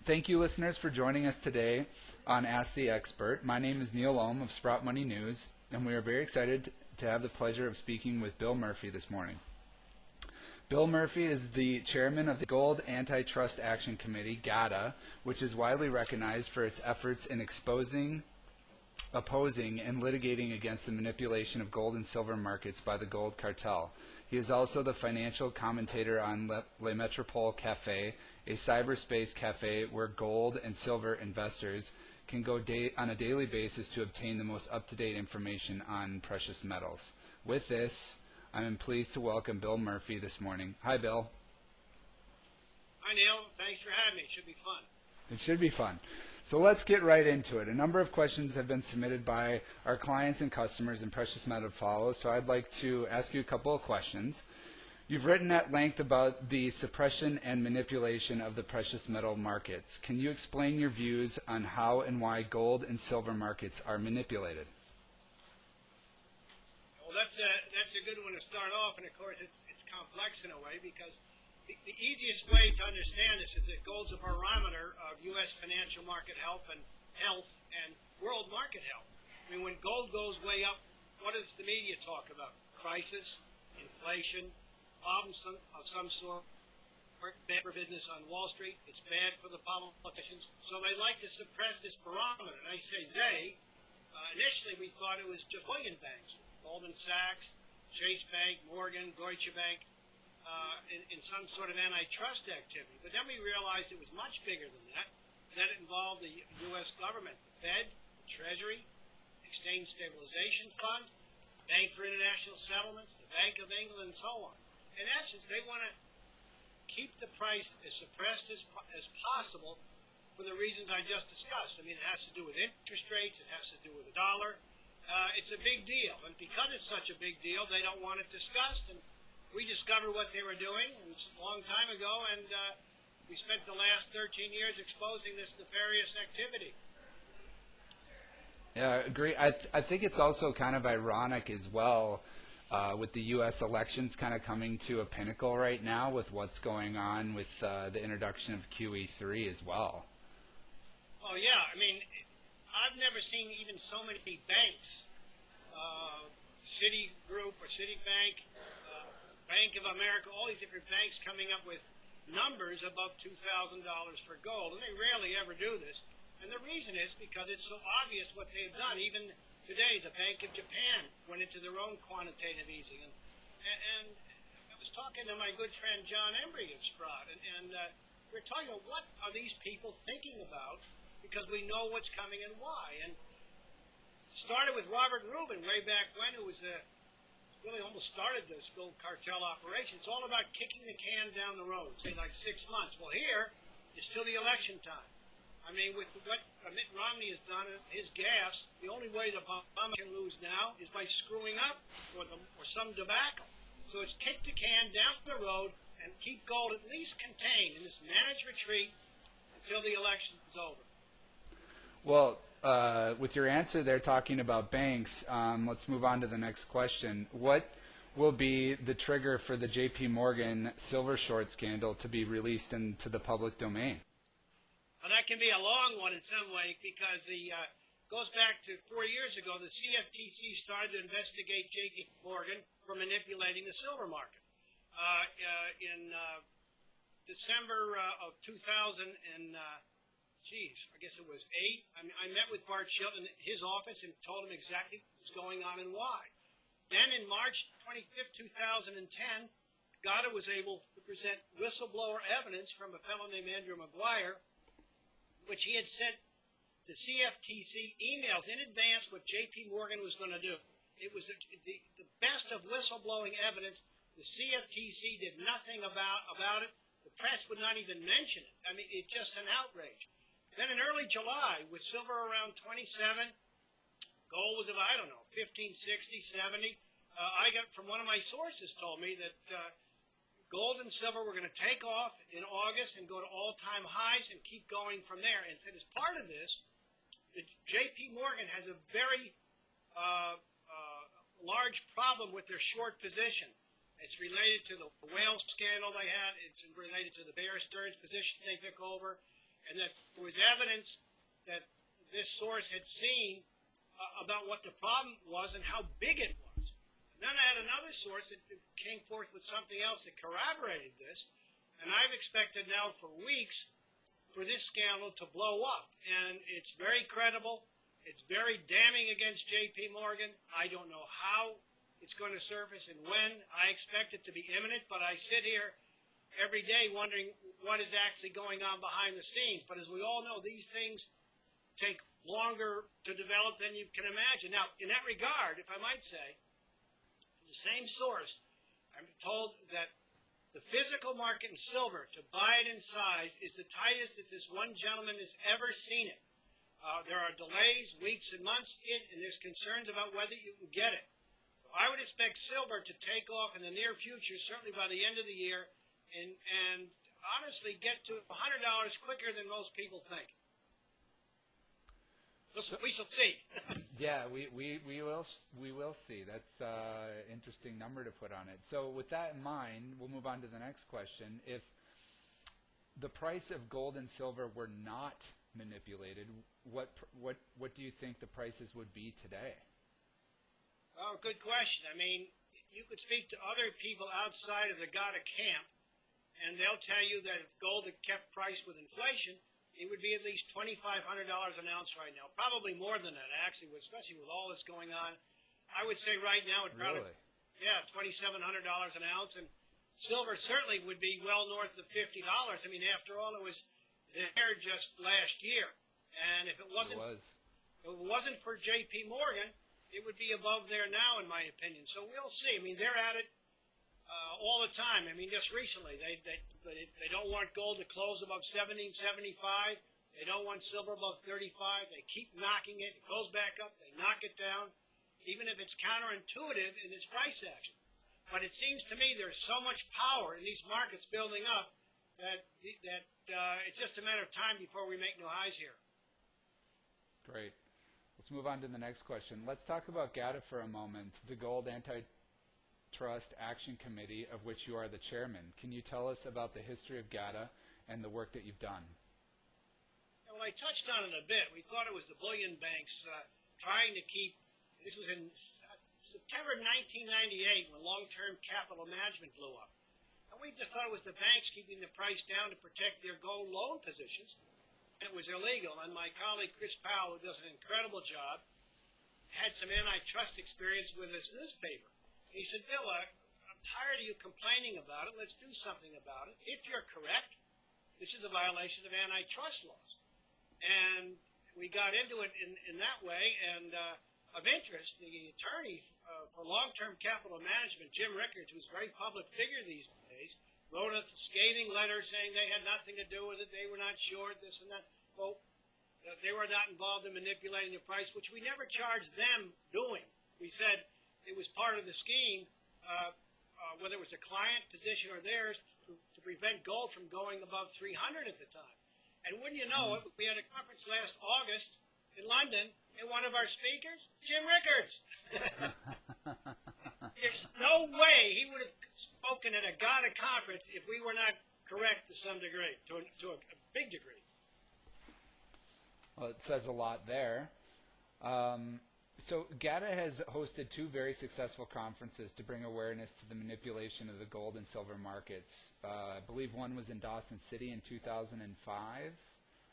Thank you, listeners, for joining us today on Ask the Expert. My name is Neil Ohm of Sprott Money News, and we are very excited to have the pleasure of speaking with Bill Murphy this morning. Bill Murphy is the chairman of the Gold Antitrust Action Committee, GATA, which is widely recognized for its efforts in opposing, and litigating against the manipulation of gold and silver markets by the Gold Cartel. He is also the financial commentator on Le Metropole Cafe, a cyberspace cafe where gold and silver investors can go on a daily basis to obtain the most up-to-date information on precious metals. With this, I am pleased to welcome Bill Murphy this morning. Hi, Bill. Hi, Neil. Thanks for having me. It should be fun. It should be fun. So let's get right into it. A number of questions have been submitted by our clients and customers in Precious Metal Follow, so I'd like to ask you a couple of questions. You've written at length about the suppression and manipulation of the precious metal markets. Can you explain your views on how and why gold and silver markets are manipulated? Well, that's a good one to start off, and of course it's complex in a way because the easiest way to understand this is that gold's a barometer of U.S. financial market health and world market health. I mean, when gold goes way up, what does the media talk about? Crisis, inflation, problems of some sort. Bad for business on Wall Street. It's bad for the politicians. So they like to suppress this barometer. And I say they. Initially, we thought it was just bullion banks, Goldman Sachs, Chase Bank, Morgan, Deutsche Bank. In some sort of antitrust activity. But then we realized it was much bigger than that. That it involved the U.S. government, the Fed, the Treasury, Exchange Stabilization Fund, Bank for International Settlements, the Bank of England, and so on. In essence, they want to keep the price as suppressed as possible for the reasons I just discussed. I mean, it has to do with interest rates. It has to do with the dollar. It's a big deal. And because it's such a big deal, they don't want it discussed. And we discovered what they were doing a long time ago, and we spent the last 13 years exposing this nefarious activity. Yeah, I agree. I think it's also kind of ironic as well with the U.S. elections kind of coming to a pinnacle right now with what's going on with the introduction of QE3 as well. Oh, yeah. I mean, I've never seen even so many banks, Citigroup or Citibank, Bank of America, all these different banks coming up with numbers above $2,000 for gold, and they rarely ever do this. And the reason is because it's so obvious what they've done. Even today, the Bank of Japan went into their own quantitative easing. And I was talking to my good friend John Embry of Sprott, and we're talking about what are these people thinking about, because we know what's coming and why. And it started with Robert Rubin way back when, who was really almost started this Gold Cartel operation. It's all about kicking the can down the road, say like 6 months. Well, here, it's till the election time. I mean, with what Mitt Romney has done, his gaffes, the only way the Obama can lose now is by screwing up or some debacle. So it's kick the can down the road and keep gold at least contained in this managed retreat until the election is over. Well, with your answer there talking about banks, let's move on to the next question. What will be the trigger for the J.P. Morgan silver short scandal to be released into the public domain? Well, that can be a long one in some way because goes back to 4 years ago. The CFTC started to investigate J.P. Morgan for manipulating the silver market. In December of 2000 and I guess it was 8. I met with Bart Shilton in his office and told him exactly what's going on and why. Then in March 25th, 2010, GATA was able to present whistleblower evidence from a fellow named Andrew Maguire, which he had sent the CFTC emails in advance what J.P. Morgan was going to do. It was the best of whistleblowing evidence. The CFTC did nothing about it. The press would not even mention it. I mean, it's just an outrage. Then in early July, with silver around 27, gold was about, 15, 60, 70. I got from one of my sources told me that gold and silver were going to take off in August and go to all-time highs and keep going from there. And said as part of this, J.P. Morgan has a very large problem with their short position. It's related to the whale scandal they had. It's related to the Bear Stearns position they took over. and that there was evidence that this source had seen about what the problem was and how big it was. And then I had another source that came forth with something else that corroborated this, and I've expected now for weeks for this scandal to blow up. And it's very credible. It's very damning against J.P. Morgan. I don't know how it's going to surface and when. I expect it to be imminent, but I sit here every day wondering what is actually going on behind the scenes. But as we all know, these things take longer to develop than you can imagine. Now, in that regard, if I might say, the same source, I'm told that the physical market in silver, to buy it in size, is the tightest that this one gentleman has ever seen it. There are delays, weeks and months in, and there's concerns about whether you can get it. So I would expect silver to take off in the near future, certainly by the end of the year, and honestly get to $100 quicker than most people think. We shall see. Yeah, we will see. That's an interesting number to put on it. So with that in mind, we'll move on to the next question. If the price of gold and silver were not manipulated, what do you think the prices would be today? Oh, good question. I mean, you could speak to other people outside of the GATA camp, and they'll tell you that if gold had kept price with inflation, it would be at least $2,500 an ounce right now. Probably more than that, actually, especially with all that's going on. I would say right now it probably, Really? yeah, $2,700 an ounce. And silver certainly would be well north of $50. I mean, after all, it was there just last year. And if it wasn't for J.P. Morgan, it would be above there now, in my opinion. So we'll see. I mean, they're at it all the time. I mean, just recently, they don't want gold to close above 17.75. They don't want silver above 35. They keep knocking it. It goes back up. They knock it down, even if it's counterintuitive in its price action. But it seems to me there's so much power in these markets building up that it's just a matter of time before we make new highs here. Great. Let's move on to the next question. Let's talk about GATA for a moment, the Gold Antitrust Action Committee, of which you are the chairman. Can you tell us about the history of GATA and the work that you've done? Well, I touched on it a bit. We thought it was the bullion banks trying to keep, this was in September 1998 when long-term capital management blew up. And we just thought it was the banks keeping the price down to protect their gold loan positions. And it was illegal. And my colleague Chris Powell, who does an incredible job, had some antitrust experience with his newspaper. And he said, Bill, I'm tired of you complaining about it. Let's do something about it. If you're correct, this is a violation of antitrust laws. And we got into it in that way. And of interest, the attorney for long-term capital management, Jim Rickards, who's a very public figure these days, wrote us a scathing letter saying they had nothing to do with it. They were not sure, this and that. Well, they were not involved in manipulating the price, which we never charged them doing. We said it was part of the scheme, whether it was a client position or theirs, to prevent gold from going above 300 at the time. And wouldn't you know it, we had a conference last August in London, and one of our speakers, Jim Rickards. There's no way he would have spoken at a GATA conference if we were not correct to some degree, to a big degree. Well, it says a lot there. So GATA has hosted two very successful conferences to bring awareness to the manipulation of the gold and silver markets. I believe one was in Dawson City in 2005,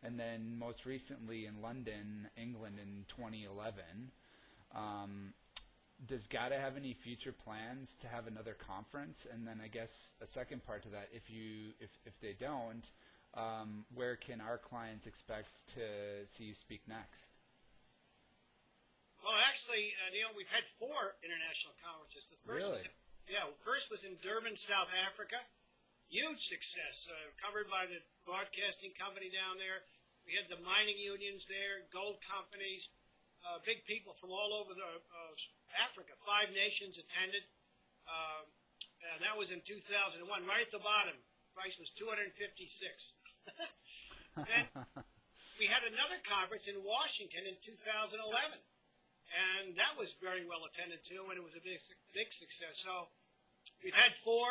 and then most recently in London, England in 2011. Does GATA have any future plans to have another conference? And then I guess a second part to that, if they don't, where can our clients expect to see you speak next? Well, actually, Neil, we've had 4 international conferences. The first first was in Durban, South Africa. Huge success, covered by the broadcasting company down there. We had the mining unions there, gold companies, big people from all over Africa. 5 nations attended. And that was in 2001. Right at the bottom, price was 256. And we had another conference in Washington in 2011. And that was very well attended too, and it was a big success. So we've had 4.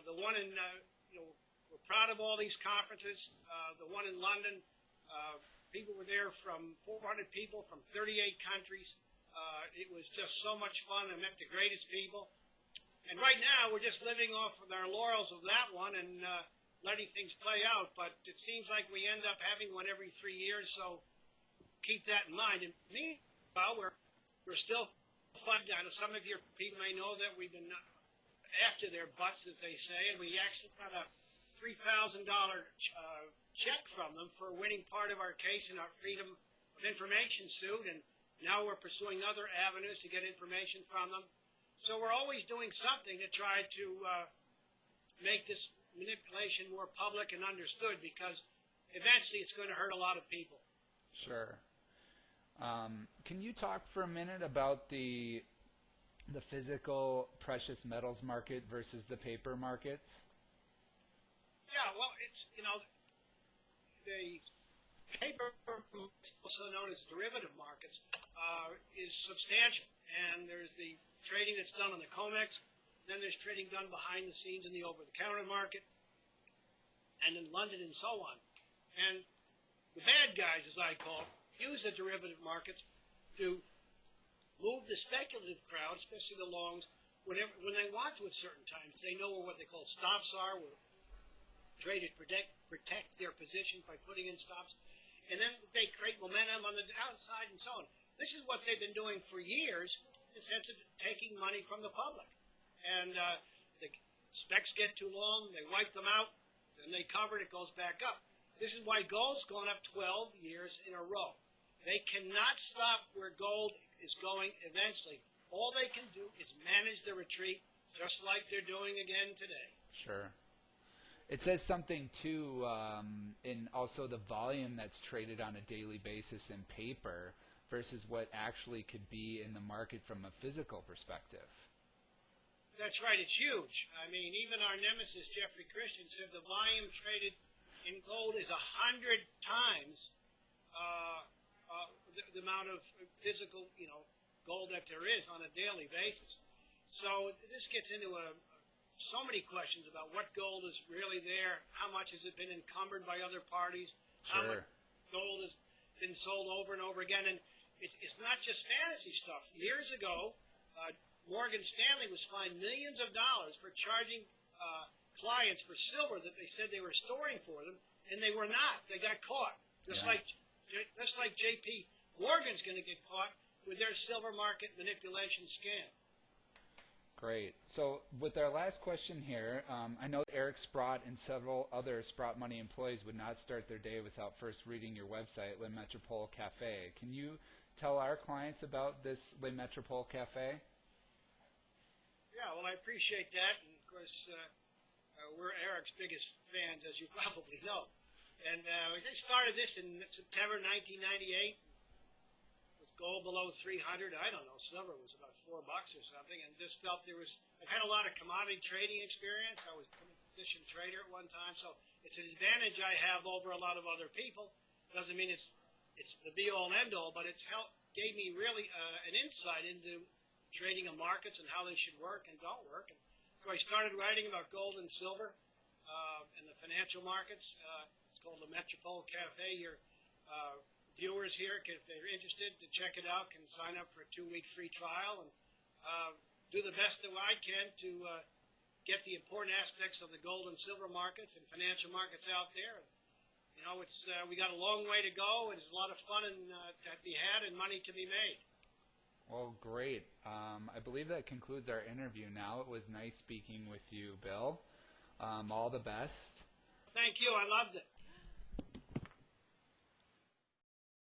The one in, we're proud of all these conferences. The one in London, people were there from 400 people from 38 countries. It was just so much fun. I met the greatest people. And right now, we're just living off of our laurels of that one and letting things play out. But it seems like we end up having one every 3 years, so keep that in mind. And meanwhile, we're still fun. I know some of your people may know that we've been after their butts, as they say, and we actually got a $3,000 check from them for winning part of our case in our Freedom of Information suit, and now we're pursuing other avenues to get information from them. So we're always doing something to try to make this manipulation more public and understood, because eventually it's going to hurt a lot of people. Sure. Can you talk for a minute about the physical precious metals market versus the paper markets? Yeah, well, it's, the paper, also known as derivative markets, is substantial. And there's the trading that's done on the COMEX, then there's trading done behind the scenes in the over-the-counter market, and in London and so on. And the bad guys, as I call them, use the derivative markets to move the speculative crowd, especially the longs, when they want to at certain times. They know what they call stops are, where traders protect their positions by putting in stops, and then they create momentum on the downside and so on. This is what they've been doing for years in the sense of taking money from the public. And the specs get too long, they wipe them out, then they cover it, it goes back up. This is why gold's gone up 12 years in a row. They cannot stop where gold is going eventually. All they can do is manage the retreat, just like they're doing again today. Sure. It says something, too, in also the volume that's traded on a daily basis in paper versus what actually could be in the market from a physical perspective. That's right. It's huge. I mean, even our nemesis, Jeffrey Christian, said the volume traded in gold is 100 times the amount of physical, gold that there is on a daily basis. So this gets into so many questions about what gold is really there, how much has it been encumbered by other parties, how much gold has been sold over and over again. And it's not just fantasy stuff. Years ago, Morgan Stanley was fined millions of dollars for charging clients for silver that they said they were storing for them, and they were not. They got caught. Just like J.P. Morgan's going to get caught with their silver market manipulation scam. Great. So with our last question here, I know Eric Sprott and several other Sprott Money employees would not start their day without first reading your website, Metropole Cafe. Can you tell our clients about this Metropole Cafe? Yeah, well, I appreciate that. And, of course, we're Eric's biggest fans, as you probably know. And they started this in September 1998. With gold below 300, I don't know, silver was about $4 or something, and just felt I've had a lot of commodity trading experience. I was a position trader at one time, so it's an advantage I have over a lot of other people. Doesn't mean it's the be-all and end-all, but gave me really an insight into trading of markets and how they should work and don't work. And so I started writing about gold and silver in the financial markets. It's called the Metropole Cafe. Your viewers here, if they're interested to check it out, can sign up for a 2-week free trial and do the best that I can to get the important aspects of the gold and silver markets and financial markets out there. We got a long way to go, and there's a lot of fun to be had and money to be made. Well, great. I believe that concludes our interview now. It was nice speaking with you, Bill. All the best. Thank you. I loved it.